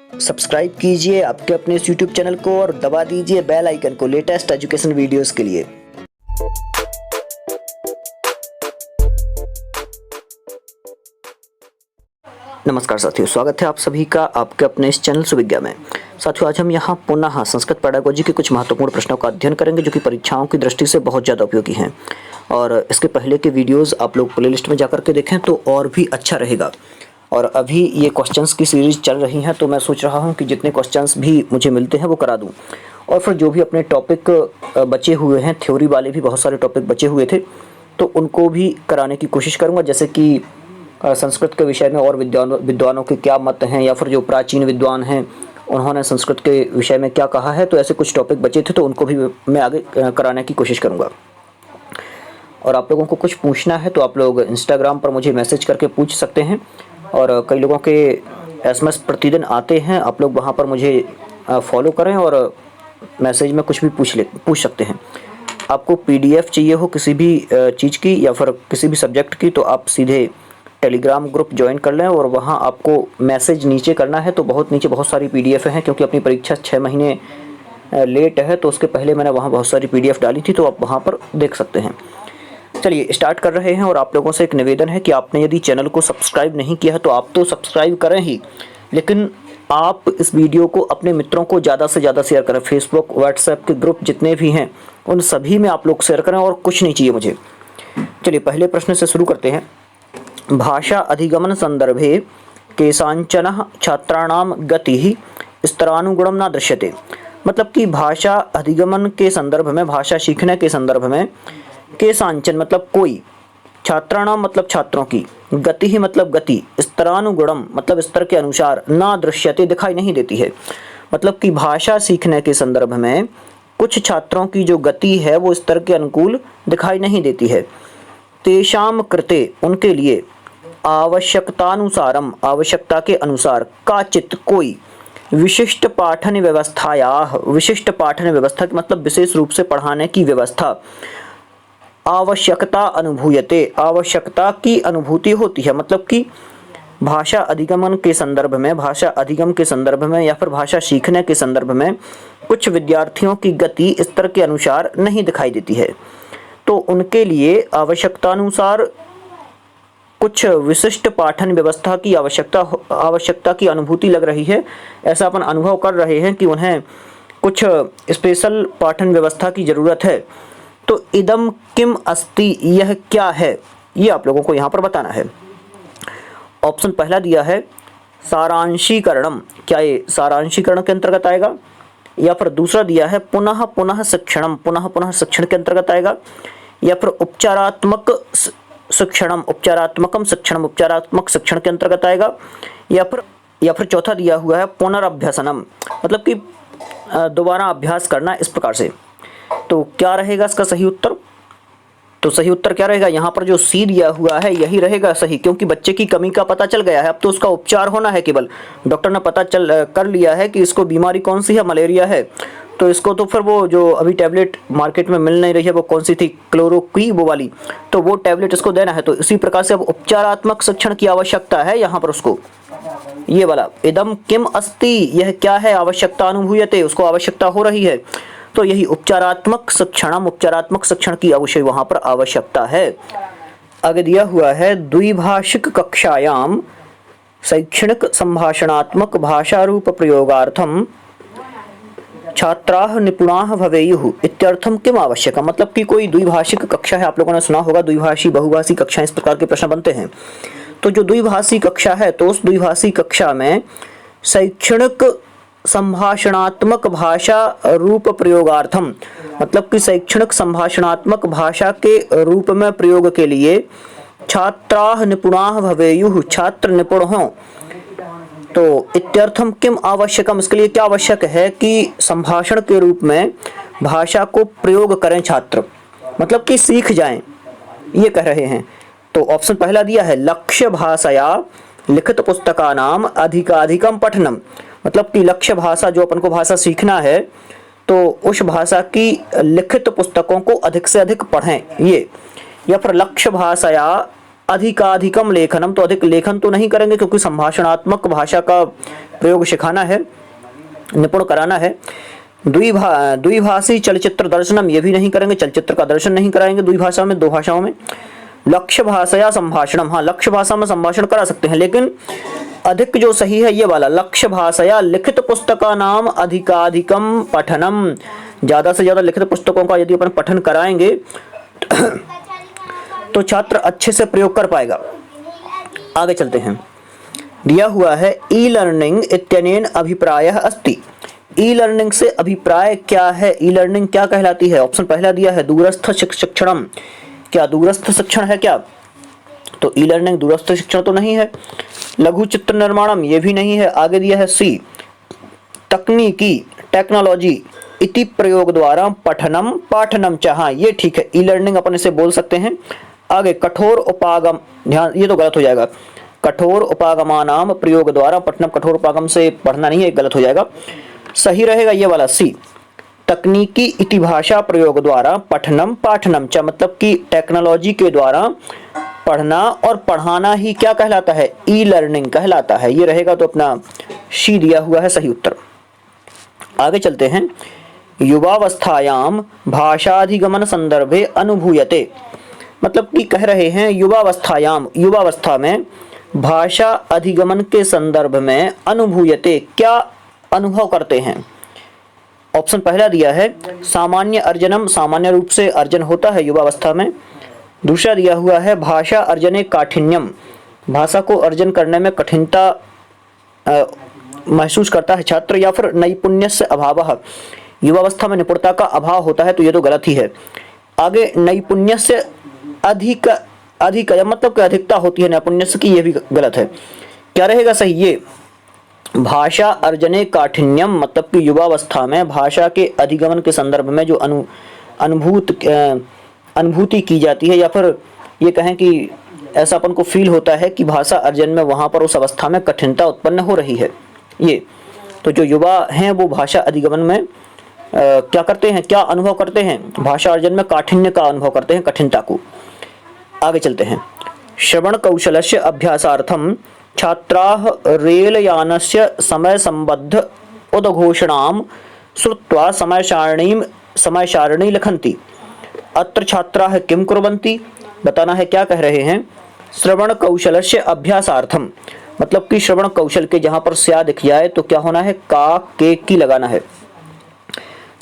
Subscribe कीजिए आपके अपने इस YouTube चैनल को और दबा दीजिए बेल आइकन को लेटेस्ट एजुकेशन वीडियोस के लिए। नमस्कार साथियों, स्वागत है आप सभी का आपके अपने इस चैनल सुविज्ञा में। साथियों, आज हम यहाँ पुनः संस्कृत पेडागोजी के कुछ महत्वपूर्ण प्रश्नों का अध्ययन करेंगे जो कि परीक्षाओं की दृष्टि से बहुत ज़्यादा उपयोगी हैं। और इसके पहले के वीडियोस आप लोग प्लेलिस्ट में जाकर के देखें तो और भी अच्छा रहेगा। और अभी ये क्वेश्चंस की सीरीज़ चल रही है तो मैं सोच रहा हूँ कि जितने क्वेश्चंस भी मुझे मिलते हैं वो करा दूँ। और फिर जो भी अपने टॉपिक बचे हुए हैं, थ्योरी वाले भी बहुत सारे टॉपिक बचे हुए थे तो उनको भी कराने की कोशिश करूँगा। जैसे कि संस्कृत के विषय में और विद्वानों के क्या मत हैं, या फिर जो प्राचीन विद्वान हैं उन्होंने संस्कृत के विषय में क्या कहा है। तो ऐसे कुछ टॉपिक बचे थे तो उनको भी मैं आगे कराने की कोशिश करूँगा। और आप लोगों को कुछ पूछना है तो आप लोग इंस्टाग्राम पर मुझे मैसेज करके पूछ सकते हैं। और कई लोगों के एसएमएस प्रतिदिन आते हैं, आप लोग वहाँ पर मुझे फॉलो करें और मैसेज में कुछ भी पूछ सकते हैं। आपको पीडीएफ चाहिए हो किसी भी चीज़ की या फिर किसी भी सब्जेक्ट की तो आप सीधे टेलीग्राम ग्रुप ज्वाइन कर लें और वहाँ आपको मैसेज नीचे करना है। तो नीचे बहुत सारी पीडीएफ हैं, क्योंकि अपनी परीक्षा 6 महीने लेट है तो उसके पहले मैंने वहाँ बहुत सारी पीडीएफ डाली थी, तो आप वहाँ पर देख सकते हैं। चलिए स्टार्ट कर रहे हैं। और आप लोगों से एक निवेदन है कि आपने यदि चैनल को सब्सक्राइब नहीं किया है तो आप तो सब्सक्राइब करें ही, लेकिन आप इस वीडियो को अपने मित्रों को ज़्यादा से ज़्यादा शेयर करें। फेसबुक, व्हाट्सएप के ग्रुप जितने भी हैं उन सभी में आप लोग शेयर करें, और कुछ नहीं चाहिए मुझे। चलिए पहले प्रश्न से शुरू करते हैं। भाषा अधिगमन संदर्भे केषांचन छात्राणाम गति स्तरानुगुणम न दृश्यते। मतलब कि भाषा अधिगमन के संदर्भ में, भाषा सीखने के संदर्भ में केषांचन मतलब कोई, छात्राणाम मतलब छात्रों की, गति ही मतलब गति, स्तरानुगुणम मतलब स्तर के अनुसार, ना दृश्यते दिखाई नहीं देती है। मतलब कि भाषा सीखने के संदर्भ में कुछ छात्रों की जो गति है वो स्तर के अनुकूल दिखाई नहीं देती है। तेषाम कृते उनके लिए, आवश्यकतानुसारम आवश्यकता के अनुसार, काचित कोई, विशिष्ट पाठन व्यवस्थायाः विशिष्ट पाठन व्यवस्था मतलब विशेष रूप से पढ़ाने की व्यवस्था, आवश्यकता अनुभूयते आवश्यकता की अनुभूति होती है। मतलब कि भाषा अधिगमन के संदर्भ में, भाषा अधिगम के संदर्भ में या फिर भाषा सीखने के संदर्भ में कुछ विद्यार्थियों की गति स्तर के अनुसार नहीं दिखाई देती है, तो उनके लिए आवश्यकतानुसार कुछ विशिष्ट पाठन व्यवस्था की आवश्यकता की अनुभूति लग रही है। ऐसा अपन अनुभव कर रहे हैं कि उन्हें कुछ स्पेशल पाठन व्यवस्था की ज़रूरत है। तो इदम किम अस्ति, यह क्या है, ये आप लोगों को यहाँ पर बताना है। ऑप्शन पहला दिया है सारांशीकरणम, क्या ये सारांशीकरण के अंतर्गत आएगा? या फिर दूसरा दिया है पुनः पुनः शिक्षणम, पुनः पुनः शिक्षण के अंतर्गत आएगा? या फिर उपचारात्मक शिक्षणम, उपचारात्मकम शिक्षणम, उपचारात्मक शिक्षण के अंतर्गत आएगा? या फिर चौथा दिया हुआ है पुनरअभ्यसनम, मतलब कि दोबारा अभ्यास करना, इस प्रकार से। तो क्या रहेगा इसका सही उत्तर? तो सही उत्तर क्या रहेगा? यहाँ पर जो सी दिया हुआ है यही रहेगा सही, क्योंकि बच्चे की कमी का पता चल गया है। अब तो उसका उपचार होना है। केवल डॉक्टर ने पता कर लिया है कि इसको बीमारी कौन सी है, मलेरिया है, तो इसको तो फिर वो जो अभी टैबलेट मार्केट में मिल नहीं रही है वो कौन सी थी, क्लोरोक्वी वो वाली, तो वो टैबलेट इसको देना है। तो इसी प्रकार से अब उपचारात्मक शिक्षण की आवश्यकता है यहाँ पर उसको, ये वाला इदम किम अस्ति, यह क्या है, आवश्यकता अनुभूयते, उसको आवश्यकता हो रही है। तो यही उपचारात्मक शिक्षणम, उपचारात्मक शिक्षण की अवश्य वहाँ पर आवश्यकता है। आगे दिया हुआ है द्विभाषिक कक्षायाम शैक्षणिक संभाषणात्मक भाषा रूप प्रयोगार्थम छात्राः निपुणाः भवेयुः इत्यर्थम किम आवश्यकम। मतलब कि कोई द्विभाषिक कक्षा है, आप लोगों ने सुना होगा द्विभाषी बहुभाषी कक्षाएं, इस प्रकार के प्रश्न बनते हैं। तो जो द्विभाषी कक्षा है तो उस द्विभाषी कक्षा में शैक्षणिक संभाषणात्मक भाषा रूप प्रयोगार्थम, मतलब कि शैक्षणिक संभाषणात्मक भाषा के रूप में प्रयोग के लिए छात्राः निपुणाः भवेयुः, छात्र निपुण हों। तो इत्यर्थम किम आवश्यकम, इसके लिए क्या आवश्यक है कि संभाषण के रूप में भाषा को प्रयोग करें छात्र, मतलब कि सीख जाएं, ये कह रहे हैं। तो ऑप्शन पहला दिया है लक्ष्य भाषाया लिखित पुस्तकानाम अधिकाधिकम पठनम, मतलब कि लक्ष्य भाषा जो अपन को भाषा सीखना है तो उस भाषा की लिखित पुस्तकों को अधिक से अधिक पढ़ें ये। या फिर लक्ष्य भाषाया अधिकाधिकम लेखनम, तो अधिक लेखन तो नहीं करेंगे क्योंकि संभाषणात्मक भाषा का प्रयोग सिखाना है, निपुण कराना है। द्विभाषी चलचित्र दर्शनम, ये भी नहीं करेंगे, चलचित्र का दर्शन नहीं कराएंगे द्विभाषा में, दो भाषाओं में। लक्ष्य भाषया संभाषणम, हाँ लक्ष्य भाषा में संभाषण करा सकते हैं, लेकिन अधिक जो सही है ये वाला, लक्ष्य भाषया लिखित पुस्तका नाम अधिकाधिकम पठनम, ज्यादा से ज्यादा लिखित पुस्तकों का यदि अपन पठन कराएंगे तो छात्र अच्छे से प्रयोग कर पाएगा। आगे चलते हैं। दिया हुआ है ई लर्निंग इत्यनेन अभिप्रायः अस्ति। ई लर्निंग से अभिप्राय क्या है, ई लर्निंग क्या कहलाती है? ऑप्शन पहला दिया है दूरस्थ शिक्षणम, क्या दूरस्थ शिक्षण है क्या? तो ई लर्निंग दूरस्थ शिक्षण तो नहीं है। लघु चित्र निर्माणम, ये भी नहीं है। आगे दिया है सी तकनीकी टेक्नोलॉजी इति प्रयोग द्वारा पठनम पाठनम च, हाँ ये ठीक है, ई लर्निंग अपन इसे बोल सकते हैं। आगे कठोर उपागम, ध्यान ये तो गलत हो जाएगा, कठोर उपागमानाम प्रयोग द्वारा पठनम, कठोर उपागम से पढ़ना नहीं है, गलत हो जाएगा। सही रहेगा ये वाला सी तकनीकी इति भाषा प्रयोग द्वारा पठनम पाठनम च, मतलब कि टेक्नोलॉजी के द्वारा पढ़ना और पढ़ाना ही क्या कहलाता है? ई लर्निंग कहलाता है। ये रहेगा तो अपना सी दिया हुआ है सही उत्तर। आगे चलते हैं। युवावस्थायाम भाषाधिगमन संदर्भे अनुभूयते, मतलब कि कह रहे हैं युवावस्थायाम, युवावस्था में भाषा अधिगमन के संदर्भ में अनुभूयते, क्या अनुभव करते हैं? ऑप्शन पहला दिया है सामान्य अर्जनम, सामान्य रूप से अर्जन होता है युवावस्था में। दूसरा दिया हुआ है भाषा अर्जने काठिन्यम, भाषा को अर्जन करने में कठिनता महसूस करता है छात्र। या फिर नैपुण्यस्य अभावः, युवावस्था में निपुणता का अभाव होता है, तो ये तो गलत ही है। आगे नैपुण्यस्य अधिक मतलब कि अधिकता होती है नैपुण्यस्य की, ये भी गलत है। क्या रहेगा सही? ये भाषा अर्जने काठिन्यम, मतलब कि युवावस्था में भाषा के अधिगमन के संदर्भ में जो अनुभूति की जाती है, या फिर ये कहें कि ऐसा अपन को फील होता है कि भाषा अर्जन में वहां पर उस अवस्था में कठिनता उत्पन्न हो रही है। ये तो जो युवा हैं वो भाषा अधिगमन में क्या करते हैं, क्या अनुभव करते हैं? भाषा अर्जन में काठिन्य का अनुभव करते हैं, कठिनता को। आगे चलते हैं। श्रवण कौशलस्य अभ्यासार्थम छात्राः रेलयानस्य समय संबद्ध उद्घोषणां श्रुत्वा समय सारणी लिखन्ति। अत्र छात्राः किं कुर्वन्ति? बताना है क्या कह रहे हैं। श्रवण कौशलस्य अभ्यासार्थम, मतलब कि श्रवण कौशल के जहां पर स्या दिख जाए तो क्या होना है? का के की लगाना है।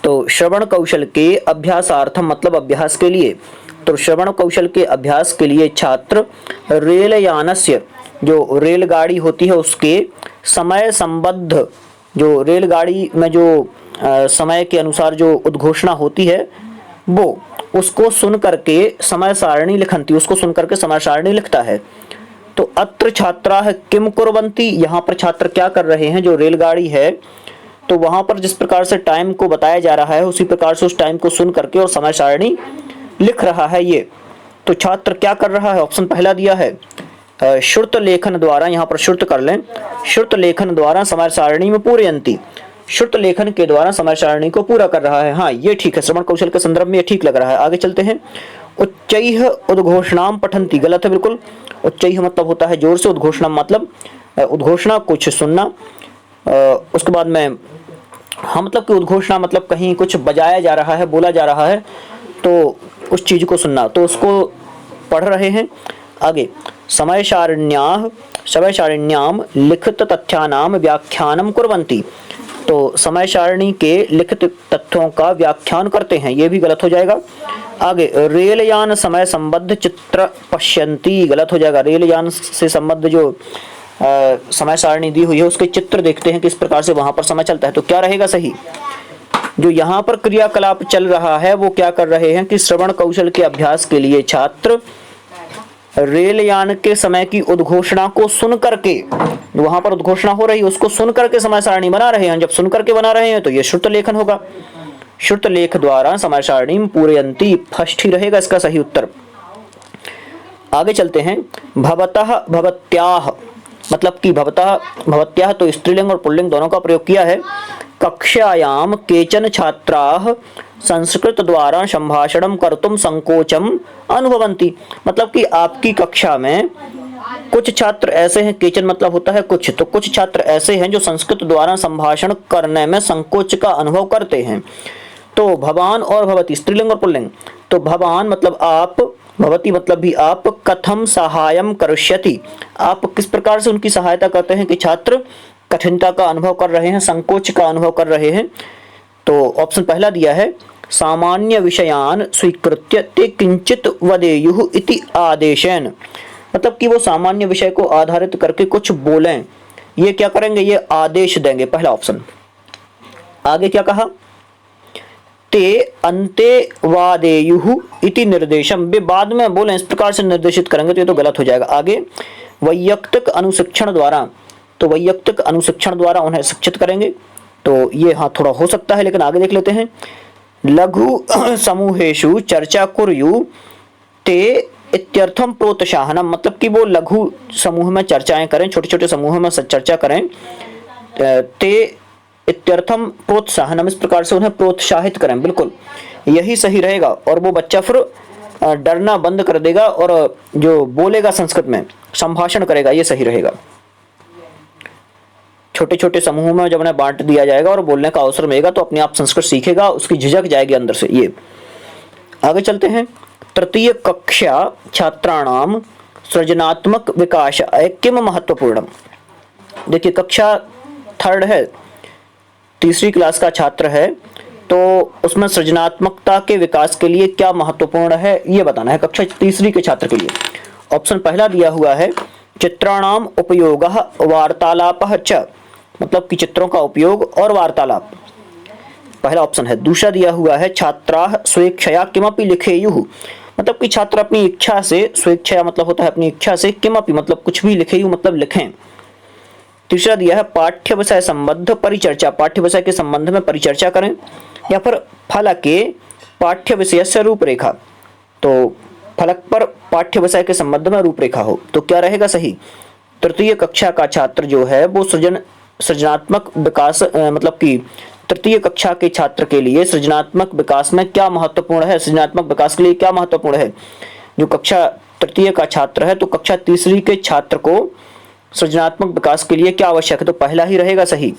तो श्रवण कौशल के अभ्यासार्थम मतलब अभ्यास के लिए, तो श्रवण कौशल के अभ्यास के लिए छात्र रेलयानस्य, जो रेलगाड़ी होती है उसके समय संबद्ध, जो रेलगाड़ी में जो समय के अनुसार जो उद्घोषणा होती है वो उसको सुन करके समय सारणी लिखन्ति, उसको सुन करके समय सारणी लिखता है। तो अत्र छात्राः किम कुर्वन्ति, यहाँ पर छात्र क्या कर रहे हैं? जो रेलगाड़ी है तो वहां पर जिस प्रकार से टाइम को बताया जा रहा है उसी प्रकार से उस टाइम को सुन करके और समय सारणी लिख रहा है ये। तो छात्र क्या कर रहा है? ऑप्शन पहला दिया है श्रुत लेखन द्वारा, यहाँ पर श्रुत कर लें, श्रुत लेखन द्वारा समय सारणी में पूरयन्ति, श्रुत लेखन के द्वारा समय सारणी को पूरा कर रहा है। हाँ ये ठीक है, श्रवण कौशल के संदर्भ में ये ठीक लग रहा है। आगे चलते हैं। उच्चैः उद्घोषणाम पठन्ति, गलत है बिल्कुल। उच्चैः मतलब होता है जोर से, उद्घोषणा मतलब उद्घोषणा कुछ सुनना, उसके बाद में हाँ मतलब कि उद्घोषणा मतलब कहीं कुछ बजाया जा रहा है, बोला जा रहा है तो उस चीज को सुनना, तो उसको पढ़ रहे हैं। आगे समय सारण्याम लिखित तथ्यानाम व्याख्यानम कुर्वन्ति, तो समय सारणी के लिखित तथ्यों का व्याख्यान करते हैं, ये भी गलत हो जाएगा। आगे रेलयान समय संबद्ध चित्र पश्यन्ति, गलत हो जाएगा। रेलयान से संबद्ध जो समय सारणी दी हुई है उसके चित्र देखते हैं किस प्रकार से वहां पर समय चलता है। तो क्या रहेगा सही? जो यहाँ पर क्रियाकलाप चल रहा है वो क्या कर रहे हैं कि श्रवण कौशल के अभ्यास के लिए छात्र रेलयान के समय की उद्घोषणा को सुन करके, वहां पर उद्घोषणा हो रही है उसको सुन करके समय सारणी बना रहे हैं। जब सुन करके बना रहे हैं तो ये श्रुत लेखन होगा। श्रुत लेख द्वारा समय सारणी पूरयन्ति, फर्स्ट ही रहेगा इसका सही उत्तर। आगे चलते हैं। भवतः भवत्याः, मतलब कि भवतः भवत्याः तो स्त्रीलिंग और पुल्लिंग दोनों का प्रयोग किया है। कक्षायाम केचन छात्राः संस्कृत द्वारा संभाषणं कर्तुम संकोचम अनुभवन्ति। मतलब कि आपकी कक्षा में कुछ छात्र ऐसे हैं, केचन मतलब होता है कुछ, तो कुछ छात्र ऐसे हैं जो संस्कृत द्वारा संभाषण करने में संकोच का अनुभव करते हैं। तो भवान और भवती स्त्रीलिंग और पुल्लिंग। तो भवान मतलब आप, भवती मतलब भी आप, कथम सहायम करिष्यति, आप किस प्रकार से उनकी सहायता करते हैं कि छात्र कठिनता का अनुभव कर रहे हैं, संकोच का अनुभव कर रहे हैं। तो ऑप्शन पहला दिया है सामान्य विषयान स्वीकृत्य ते किंचित वदेयुः इति आदेशेन। मतलब कि वो सामान्य विषय को आधारित करके कुछ बोलें। ये क्या करेंगे, ये आदेश देंगे, पहला ऑप्शन। आगे क्या कहा, ते अंते वादेयुः इति निर्देशम, वे बाद में बोलें इस प्रकार से निर्देशित करेंगे, तो ये तो गलत हो जाएगा। आगे वैयक्तिक अनुशिक्षण द्वारा, तो वैयक्तिक अनुशिक्षण द्वारा उन्हें शिक्षित करेंगे, तो ये हाँ थोड़ा हो सकता है, लेकिन आगे देख लेते हैं। लघु समूहेषु चर्चा कुर्यु ते इत्यर्थम प्रोत्साहनम, मतलब कि वो लघु समूह में चर्चाएं करें, छोटे छोटे समूह में चर्चा करें। ते इत्यर्थम प्रोत्साहनम, इस प्रकार से उन्हें प्रोत्साहित करें, बिल्कुल यही सही रहेगा। और वो बच्चा फिर डरना बंद कर देगा और जो बोलेगा संस्कृत में, संभाषण करेगा, ये सही रहेगा। छोटे छोटे समूह में जब उन्हें बांट दिया जाएगा और बोलने का अवसर मिलेगा तो अपने आप संस्कृत सीखेगा, उसकी झिझक जाएगी अंदर से। ये आगे चलते हैं। तृतीय कक्षा छात्राणाम सृजनात्मक विकास किम महत्वपूर्णम। देखिए कक्षा थर्ड है, तीसरी क्लास का छात्र है, तो उसमें सृजनात्मकता के विकास के लिए क्या महत्वपूर्ण है ये बताना है कक्षा तीसरी के छात्र के लिए। ऑप्शन पहला दिया हुआ है चित्राणाम उपयोगः वार्तालापः च, मतलब कि चित्रों का उपयोग और वार्तालाप, पहला ऑप्शन है। दूसरा दिया हुआ है छात्राः स्वेच्छया किमपि लिखेयुः, मतलब कि छात्र अपनी इच्छा से, स्वेच्छया मतलब होता है अपनी इच्छा से, किमपि मतलब कुछ भी, लिखेयुः मतलब लिखें। तीसरा दिया है पाठ्य विषय संबद्ध परिचर्चा, पाठ्य विषय के संबंध में परिचर्चा करें, या फिर फलके पाठ्य विषय से रूपरेखा, तो फलक पर पाठ्य विषय के संबंध में रूपरेखा हो, तो क्या रहेगा सही। तृतीय कक्षा का छात्र जो है वो सृजनात्मक विकास, मतलब कि तृतीय कक्षा के छात्र के लिए सृजनात्मक विकास में क्या महत्वपूर्ण है, सृजनात्मक विकास के लिए क्या महत्वपूर्ण है। जो कक्षा तृतीय का छात्र है, तो कक्षा तीसरी के छात्र को सृजनात्मक विकास के लिए क्या आवश्यक है, तो पहला ही रहेगा सही।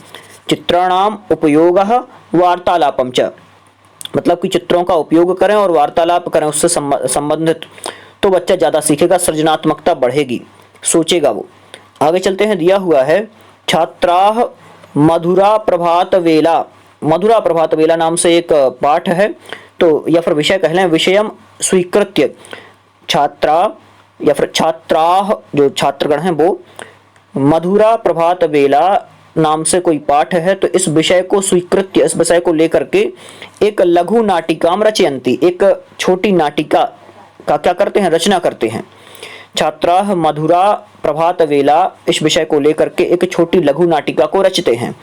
चित्राणाम उपयोगः वार्तालापम च, मतलब कि चित्रों का उपयोग करें और वार्तालाप करें उससे संबंधित, तो बच्चा ज्यादा सीखेगा, सृजनात्मकता बढ़ेगी, सोचेगा वो। आगे चलते हैं। दिया हुआ है छात्राः मधुरा प्रभात वेला, मधुरा प्रभात वेला नाम से एक पाठ है, तो या फिर विषय कह लें, विषयम स्वीकृत्य छात्रा या फिर छात्राः, जो छात्रगण हैं वो मधुरा प्रभात वेला नाम से कोई पाठ है, तो इस विषय को स्वीकृत्य, इस विषय को लेकर के एक लघु नाटिकाम रचयन्ति, एक छोटी नाटिका का क्या करते हैं, रचना करते हैं। छात्राः मधुरा प्रभात वेला, इस विषय को लेकर के एक छोटी लघु नाटिका को रचते हैं।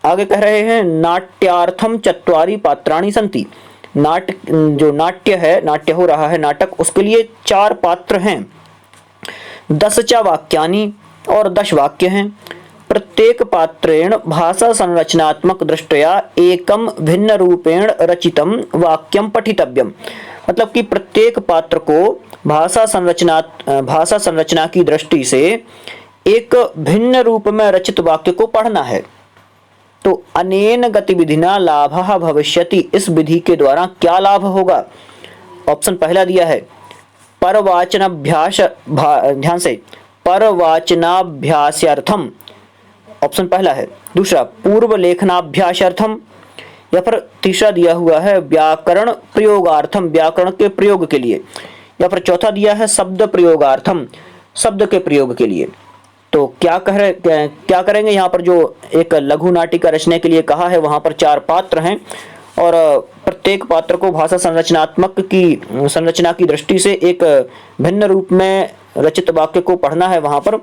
आगे कह रहे हैं नाट्यार्थम चत्वारि पात्राणि सन्ति, जो नाट्य है, नाट्य हो रहा है नाटक, उसके लिए 4 पात्र हैं। 10 च वाक्यानि, और 10 वाक्य हैं। प्रत्येक पात्रेण भाषा संरचनात्मक दृष्टया एकम भिन्न रूपेण रचितम वाक्यम पठितव्यम, मतलब कि प्रत्येक पात्र को भाषा संरचना की दृष्टि से एक भिन्न रूप में रचित वाक्य को पढ़ना है। तो अनेन गतिविधिना लाभः भविष्यति, इस विधि के द्वारा क्या लाभ होगा। ऑप्शन पहला दिया है परवाचनाभ्यास, ध्यान से, परवाचनाभ्यासार्थम, ऑप्शन पहला है। दूसरा पूर्व लेखनाभ्यासार्थम, या फिर तीसरा दिया हुआ है व्याकरण प्रयोगार्थम, व्याकरण के प्रयोग के लिए, या फिर चौथा दिया है शब्द प्रयोगार्थम, शब्द के प्रयोग के लिए। तो क्या करेंगे यहाँ पर, जो एक लघु नाटिका रचने के लिए कहा है वहां पर 4 पात्र हैं और प्रत्येक पात्र को भाषा संरचना की दृष्टि से एक भिन्न रूप में रचित वाक्य को पढ़ना है वहां पर।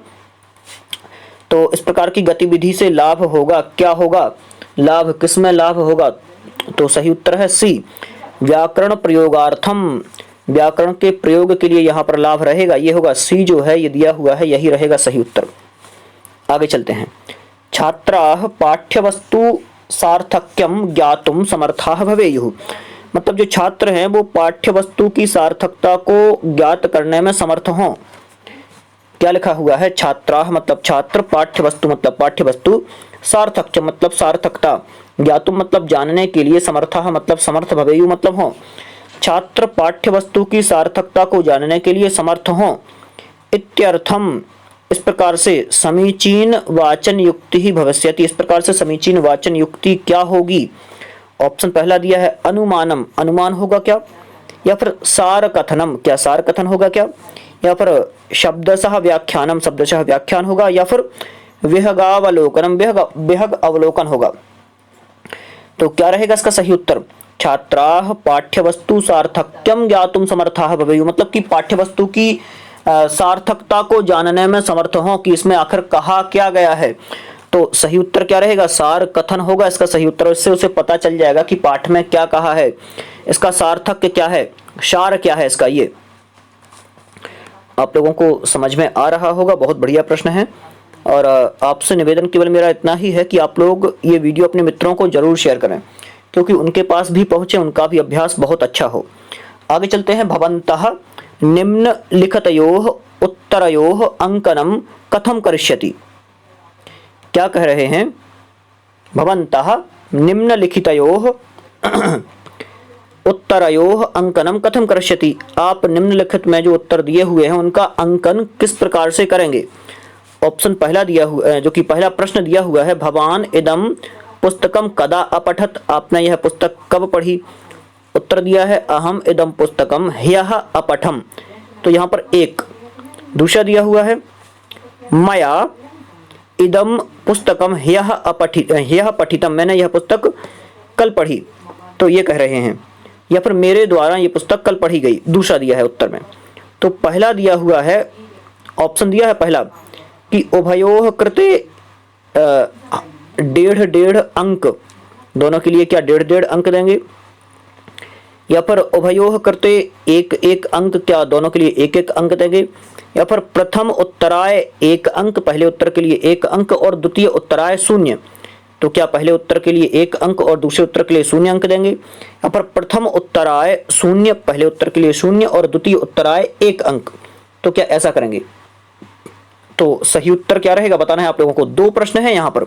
तो इस प्रकार की गतिविधि से लाभ होगा, क्या होगा लाभ, किसमें लाभ होगा, तो सही उत्तर है सी, व्याकरण प्रयोगार्थम, व्याकरण के प्रयोग के लिए यहाँ पर लाभ रहेगा, ये होगा सी जो है, ये दिया हुआ है, यही रहेगा सही उत्तर। आगे चलते हैं। छात्राः पाठ्यवस्तु सार्थक्यम ज्ञातुम समर्थाः भवेयुः, मतलब जो छात्र हैं वो पाठ्य वस्तु की सार्थकता को ज्ञात करने में समर्थ हों। क्या लिखा हुआ है? छात्राः मतलब छात्र, पाठ्य वस्तु मतलब पाठ्य वस्तु, सार्थक च मतलब सार्थकता, ज्ञातुम मतलब जानने के लिए, समर्थः मतलब समर्थ भवेयु मतलब हो। छात्र पाठ्य वस्तु की सार्थकता को जानने के लिए समर्थ हों इत्यर्थम। इस प्रकार से समीचीन वाचन युक्ति ही भविष्यति। इस प्रकार से समीचीन वाचन युक्ति क्या होगी? ऑप्शन पहला दिया है अनुमानम, अनुमान होगा क्या? या फिर सार कथनम, क्या सार कथन होगा क्या? या फिर शब्दशः व्याख्यानम, शब्दशः व्याख्यान होगा? या फिर विहगावलोकनम, विहग अवलोकन होगा? तो क्या रहेगा इसका सही उत्तर? छात्राः पाठ्यवस्तु सार्थक्यम ज्ञातुम समर्थाः भवेयुः, मतलब कि पाठ्यवस्तु की सार्थकता को जानने में समर्थ हों कि इसमें आखिर कहा क्या गया है। तो सही उत्तर क्या रहेगा? सार कथन होगा इसका सही उत्तर। इससे उसे पता चल जाएगा कि पाठ में क्या कहा है, इसका सार्थक्य क्या है, सार क्या है इसका। ये आप लोगों को समझ में आ रहा होगा। बहुत बढ़िया प्रश्न है। और आपसे निवेदन केवल मेरा इतना ही है कि आप लोग ये वीडियो अपने मित्रों को जरूर शेयर करें, क्योंकि उनके पास भी पहुंचे, उनका भी अभ्यास बहुत अच्छा हो। आगे चलते हैं। भवन्तः निम्नलिखितयोः उत्तरयोः अंकनम कथम करिष्यति। क्या कह रहे हैं? भवन्तः निम्नलिखितयोः उत्तरयोः अंकनम कथम करिष्यति। आप निम्नलिखित में जो उत्तर दिए हुए हैं उनका अंकन किस प्रकार से करेंगे? ऑप्शन पहला दिया हुआ, जो कि पहला प्रश्न दिया हुआ है, भवान इदम पुस्तकम कदा अपठत, आपने यह पुस्तक कब पढ़ी? उत्तर दिया है अहम इदम पुस्तकम ह्यः अपठम, तो यहाँ पर एक। दूसरा दिया हुआ है मया इदम पुस्तकम ह्यः पठितम, मैंने यह पुस्तक कल पढ़ी, तो ये कह रहे हैं। या फिर मेरे द्वारा ये पुस्तक कल पढ़ी गई, दूसरा दिया है उत्तर में। तो पहला दिया हुआ है, ऑप्शन दिया है पहला कि उभयोः कृते 1.5 अंक, दोनों के लिए क्या 1.5 अंक देंगे? या फिर उभयोः कृते 1 अंक, क्या दोनों के लिए 1 अंक देंगे? या फिर प्रथम उत्तराय 1 अंक, पहले उत्तर के लिए 1 अंक, और द्वितीय उत्तराय 0, तो क्या पहले उत्तर के लिए 1 अंक और दूसरे उत्तर के लिए 0 अंक देंगे? या फिर प्रथम उत्तराय 0, पहले उत्तर के लिए 0 और द्वितीय उत्तराय 1 अंक, तो क्या ऐसा करेंगे? तो सही उत्तर क्या रहेगा बताना है आप लोगों को। 2 प्रश्न है यहाँ पर।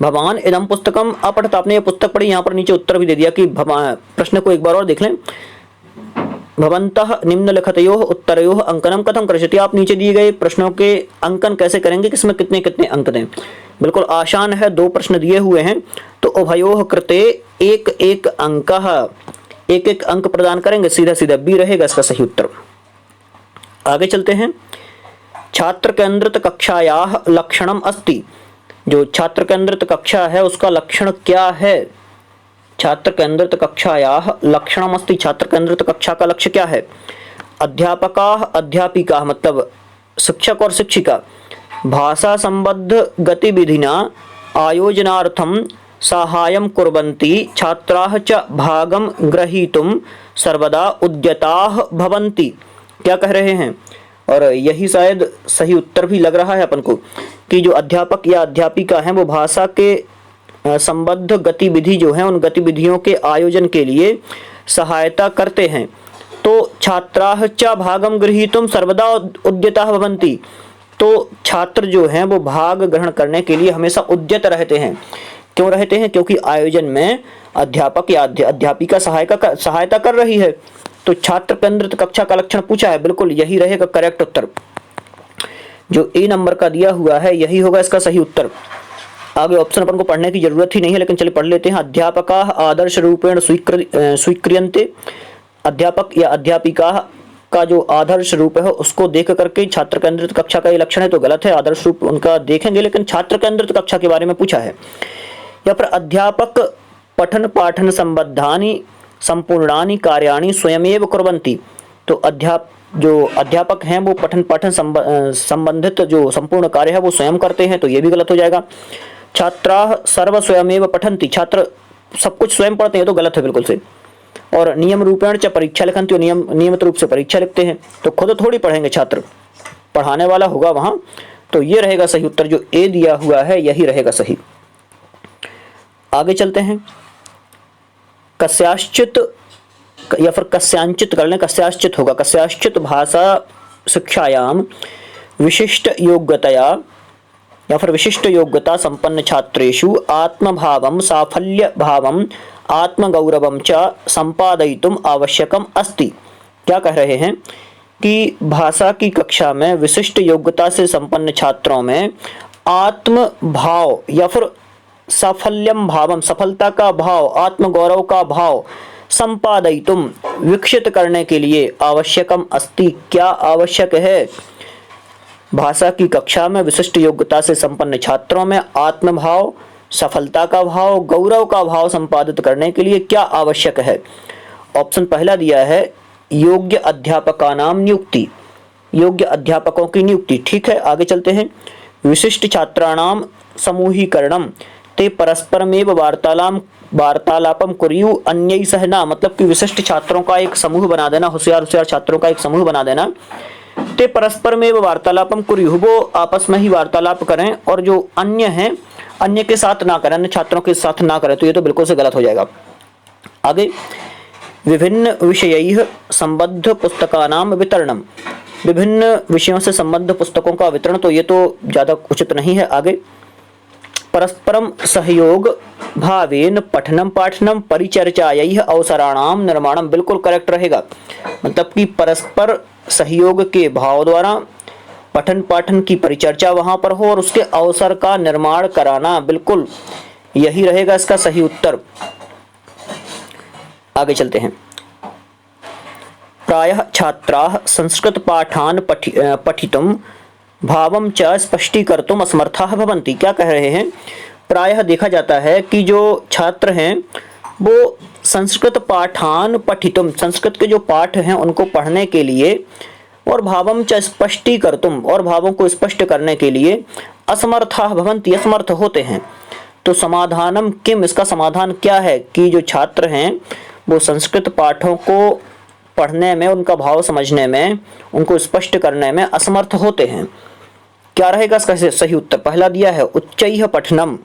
भवान इदम पुस्तकम अपठत, आपने ये पुस्तक पढ़ी, यहाँ पर नीचे उत्तर भी दे दिया कि प्रश्न को एक बार और देख लें। भवन्तः निम्नलिखितयोः उत्तरयोः अंकनम कथम करिष्यति, आप नीचे दिए गए प्रश्नों के अंकन कैसे करेंगे, किसमें कितने कितने अंक दें? बिल्कुल आसान है। 2 प्रश्न दिए हुए हैं, तो उभयोः कृते 1 अंकः, 1 अंक प्रदान करेंगे, सीधा सीधा बी रहेगा इसका सही उत्तर। आगे चलते हैं। छात्र केंद्रित कक्षायाः लक्षणम अस्ति, जो छात्र केंद्रित कक्षा है उसका लक्षण क्या है? छात्र केंद्रित कक्षायाः लक्षणम अस्ति, छात्र केंद्रित कक्षा का लक्ष्य क्या है? अध्यापकाः अध्यापिकाः मतलब शिक्षक और शिक्षिका भाषा संबद्ध गतिविधिना आयोजनार्थम साहाय्यं कुर्वन्ति, छात्राः च भागं ग्रहीतुं सर्वदा उद्यताः भवन्ति। क्या कह रहे हैं? और यही शायद सही उत्तर भी लग रहा है अपन को कि जो अध्यापक या अध्यापिका हैं वो भाषा के संबद्ध गतिविधि जो है उन गतिविधियों के आयोजन के लिए सहायता करते हैं। तो छात्राः च भागं गृहीतुं सर्वदा उद्यताः भवन्ति, तो छात्र जो हैं वो भाग ग्रहण करने के लिए हमेशा उद्यत रहते हैं। क्यों रहते हैं? क्योंकि आयोजन में अध्यापक या अध्यापिका सहायता कर रही है। तो छात्र केंद्रित कक्षा का लक्षण पूछा है, बिल्कुल यही रहेगा करेक्ट उत्तर। जो ए नंबर का दिया हुआ है यही होगा इसका सही उत्तर। आगे ऑप्शन अपन को पढ़ने की जरूरत ही नहीं है, लेकिन चलिए पढ़ लेते हैं। अध्यापकाः आदर्श रूपेण स्वीक्रियन्ते, अध्यापक या अध्यापिका का जो आदर्श रूप है उसको देख करके छात्र केंद्रित कक्षा का ये लक्षण है, तो गलत है। आदर्श रूप उनका देखेंगे, लेकिन छात्र केंद्रित कक्षा के बारे में पूछा है। या फिर अध्यापक पठन पाठन संबद्धानि संपूर्णानि कार्याणि स्वयमेव कुर्वन्ति, तो जो अध्यापक हैं वो पठन पाठन संबंधित जो संपूर्ण कार्य है वो स्वयं करते हैं, तो ये भी गलत हो जाएगा। छात्राः सर्व स्वयमेव पठन्ति, छात्र सब कुछ स्वयं पढ़ते हैं, तो गलत है बिल्कुल से। और नियम रूपेण च परीक्षा लिखन्ति, नियमित रूप से परीक्षा लिखते हैं, तो खुद थोड़ी पढ़ेंगे छात्र, पढ़ाने वाला होगा वहां। तो ये रहेगा सही उत्तर, जो ए दिया हुआ है यही रहेगा सही। आगे चलते हैं। कस्याश्चित या फिर कस्यांचित कर लें, कस्याश्चित होगा, कस्याश्चित भाषा शिक्षायाम विशिष्ट योग्यतया या फिर विशिष्ट योग्यता संपन्न छात्रेषु आत्मभावम साफल्य भावम आत्मगौरवम च संपादयितुम आवश्यकम अस्ति। क्या कह रहे हैं कि भाषा की कक्षा में विशिष्ट योग्यता से संपन्न छात्रों में आत्म भाव या फिर साफल्यम भावम, सफलता का भाव, आत्मगौरव का भाव, संपादयितुम, विकसित करने के लिए आवश्यकम अस्ति, क्या आवश्यक है। भाषा की कक्षा में विशिष्ट योग्यता से संपन्न छात्रों में आत्मभाव, सफलता का भाव, गौरव का भाव संपादित करने के लिए क्या आवश्यक है। ऑप्शन पहला दिया है योग्य अध्यापकानाम नियुक्ति, योग्य अध्यापकों की नियुक्ति। ठीक है, आगे चलते हैं। विशिष्ट छात्राणाम समूहीकरणम ते परस्परमेव वार्तालापम कुर्यु अन्यैः सह न, मतलब कि विशिष्ट छात्रों का एक समूह बना देना, होशियार छात्रों का एक समूह बना देना। ते परस्परमेव वार्तालापम कुर्यु, वो आपस में ही वार्तालाप करें और जो अन्य हैं अन्य के साथ ना करें, अन्य छात्रों के साथ ना करें, तो ये तो बिल्कुल से गलत हो जाएगा। आगे विभिन्न विषयैः संबद्ध पुस्तकानाम वितरणम, विभिन्न विषयों से संबद्ध पुस्तकों का वितरण, तो ये तो ज्यादा उचित नहीं है। आगे परस्परम सहयोग भावेन पठनम पाठनम परिचर्चायैः अवसराणाम निर्माणम, बिल्कुल करेक्ट रहेगा। मतलब कि परस्पर सहयोग के भाव द्वारा पठन पाठन की परिचर्चा वहां पर हो और उसके अवसर का निर्माण कराना, बिल्कुल यही रहेगा इसका सही उत्तर। आगे चलते हैं। प्रायः छात्राः संस्कृत पाठान पठितुम भावम च स्पष्टीकर्तुम असमर्थाः भवन्ति। क्या कह रहे हैं, प्रायः देखा जाता है कि जो छात्र हैं वो संस्कृत पाठान पठितुम, संस्कृत के जो पाठ हैं उनको पढ़ने के लिए, और भावम च स्पष्टीकर्तुम, और भावों को स्पष्ट करने के लिए असमर्थाः भवन्ति, असमर्थ होते हैं। तो समाधानम किम, इसका समाधान क्या है कि जो छात्र हैं वो संस्कृत पाठों को पढ़ने में, उनका भाव समझने में, उनको स्पष्ट करने में असमर्थ होते हैं। क्या रहेगा इसका सही उत्तर, पहला दिया है उच्चैः पठनम,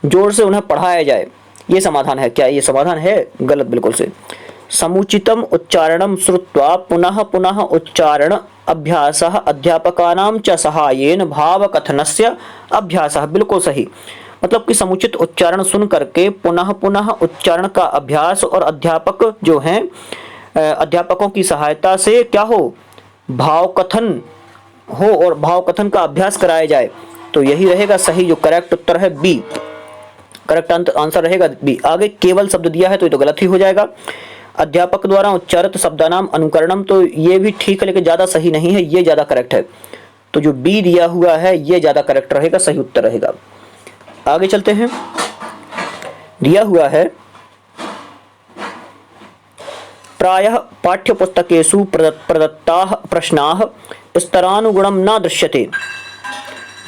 जोर से उन्हें पढ़ाया जाए, ये समाधान है। क्या ये समाधान है, गलत बिल्कुल से। समुचितम उच्चारणम श्रुत्वा पुनः पुनः उच्चारण अभ्यासः अध्यापकानां च सहायेन भावकथनस्य अभ्यासः, बिल्कुल सही। मतलब कि समुचित उच्चारण सुन करके पुनः पुनः उच्चारण का अभ्यास, और अध्यापक जो हैं अध्यापकों की सहायता से क्या हो, भाव कथन हो और भाव कथन का अभ्यास कराया जाए, तो यही रहेगा सही, जो करेक्ट उत्तर है बी, करेक्ट आंसर रहेगा बी। आगे केवल शब्द दिया है तो ये तो गलत ही हो जाएगा। अध्यापक द्वारा उच्चारित शब्दानाम अनुकरणम, तो ये भी ठीक है लेकिन ज्यादा सही नहीं है, ये ज्यादा करेक्ट है। तो जो बी दिया हुआ है ये ज्यादा करेक्ट रहेगा, सही उत्तर रहेगा। आगे चलते हैं। दिया हुआ है प्रायः पाठ्यपुस्तकेषु प्रदत्ताः प्रश्नाः स्तरानुगुणं न दृश्यते,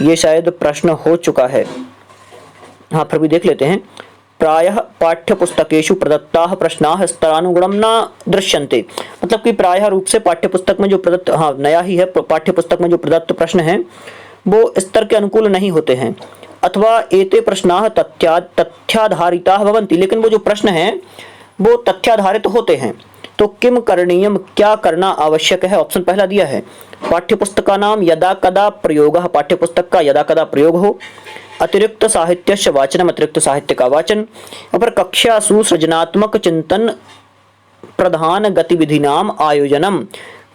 ये शायद प्रश्न हो चुका है, हाँ फिर भी देख लेते हैं। प्रायः पाठ्यपुस्तकेषु प्रदत्ताः प्रश्नाः स्तरानुगुणं न दृश्यन्ते, मतलब कि प्रायः रूप से पाठ्यपुस्तक में जो प्रदत्त, हाँ नया ही है, पाठ्यपुस्तक में जो प्रदत्त प्रश्न हैं वो स्तर के अनुकूल नहीं होते हैं। अथवा एते प्रश्नाः तथ्याधारिताः भवन्ति, लेकिन वो जो प्रश्न हैं वो तथ्याधारित होते हैं। तो किम करणीयम, क्या करना आवश्यक है। ऑप्शन पहला दिया है पाठ्यपुस्तकानां यदा कदा प्रयोगः, पाठ्यपुस्तक का यदा कदा प्रयोग हो। अतिरिक्त साहित्यस्य वाचनम, अतिरिक्त साहित्य का वाचन। और कक्षासु सृजनात्मक चिंतन प्रधान गतिविधिनाम आयोजनम,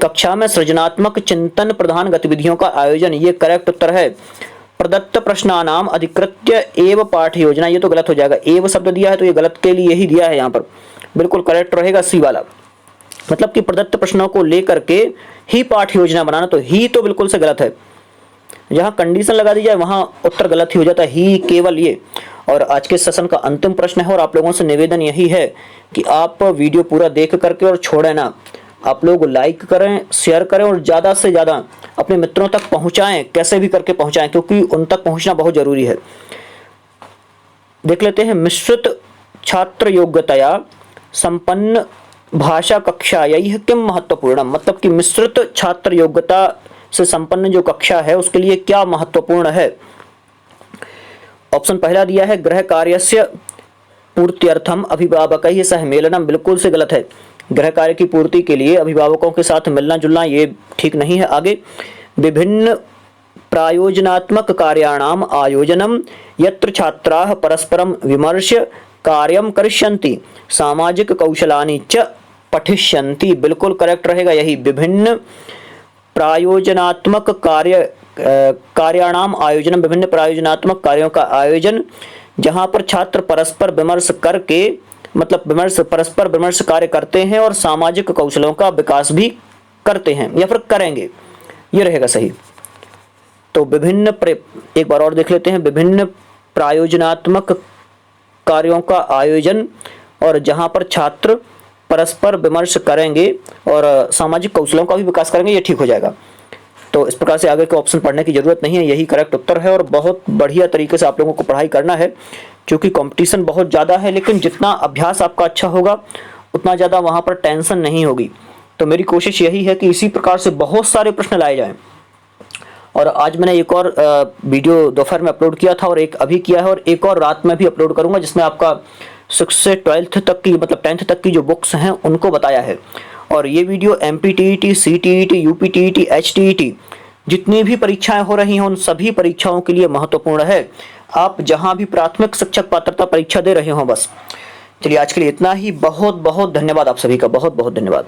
कक्षा में सृजनात्मक चिंतन प्रधान गतिविधियों का आयोजन, ये करेक्ट उत्तर है। प्रदत्त प्रश्नानाम अधिकृत्य एव पाठ योजना, ये तो गलत हो जाएगा, एव शब्द दिया है तो ये गलत के लिए ही दिया है यहाँ पर, बिल्कुल करेक्ट रहेगा सी वाला। मतलब कि प्रदत्त प्रश्नों को लेकर के ही पाठ योजना बनाना, तो ही तो बिल्कुल से गलत है, जहां कंडीशन लगा दी जाए वहां उत्तर गलत ही हो जाता है, ही केवल ये। और आज के सेशन का अंतिम प्रश्न है और आप लोगों से निवेदन यही है कि आप वीडियो पूरा देख करके और छोड़े ना, आप लोग लाइक करें, शेयर करें और ज़्यादा से ज़्यादा अपने मित्रों तक पहुंचाएं, कैसे भी करके पहुंचाएं, क्योंकि उन तक पहुंचना बहुत जरूरी है। देख लेते हैं। मिश्रित छात्र योग्यतया संपन्न भाषा कक्षायैः किम महत्वपूर्णम, मतलब कि मिश्रित छात्र योग्यता से संपन्न जो कक्षा है उसके लिए क्या महत्वपूर्ण है। ऑप्शन पहला दिया है गृह कार्यस्य पूर्त्यर्थम अभिभावकैः सह मेलनम बिल्कुल से गलत है। गृह कार्य की पूर्ति के लिए अभिभावकों के साथ मिलना जुलना ये ठीक नहीं है। आगे विभिन्न प्रायोजनात्मक कार्याणाम आयोजनम यत्र छात्राः परस्परम विमर्श्य कार्यम करिष्यन्ति सामाजिक कौशलानि च पठिष्यन्ति, बिल्कुल करेक्ट रहेगा यही। विभिन्न प्रायोजनात्मक कार्याणाम आयोजन, विभिन्न प्रायोजनात्मक कार्यों का आयोजन जहां पर छात्र परस्पर विमर्श करके मतलब परस्पर विमर्श कार्य करते हैं और सामाजिक कौशलों का विकास भी करते हैं या फिर करेंगे, ये रहेगा सही। तो एक बार और देख लेते हैं, विभिन्न प्रायोजनात्मक कार्यों का आयोजन और जहां पर छात्र परस्पर विमर्श करेंगे और सामाजिक कौशलों का भी विकास करेंगे, ये ठीक हो जाएगा। तो इस प्रकार से आगे के ऑप्शन पढ़ने की जरूरत नहीं है, यही करेक्ट उत्तर है। और बहुत बढ़िया तरीके से आप लोगों को पढ़ाई करना है क्योंकि कंपटीशन बहुत ज़्यादा है, लेकिन जितना अभ्यास आपका अच्छा होगा उतना ज़्यादा वहाँ पर टेंशन नहीं होगी। तो मेरी कोशिश यही है कि इसी प्रकार से बहुत सारे प्रश्न लाए जाएं। और आज मैंने एक और वीडियो दोपहर में अपलोड किया था और एक अभी किया है और एक और रात में भी अपलोड करूंगा जिसमें आपका 6 से 12th तक की मतलब 10th तक की जो बुक्स हैं उनको बताया है। और ये video MPTET, CTET, UPTET, HTET जितनी भी परीक्षाएं हो रही हैं उन सभी परीक्षाओं के लिए महत्वपूर्ण है। आप जहां भी प्राथमिक शिक्षक पात्रता परीक्षा दे रहे हो बस। चलिए आज के लिए इतना ही। बहुत बहुत धन्यवाद आप सभी का, बहुत बहुत धन्यवाद।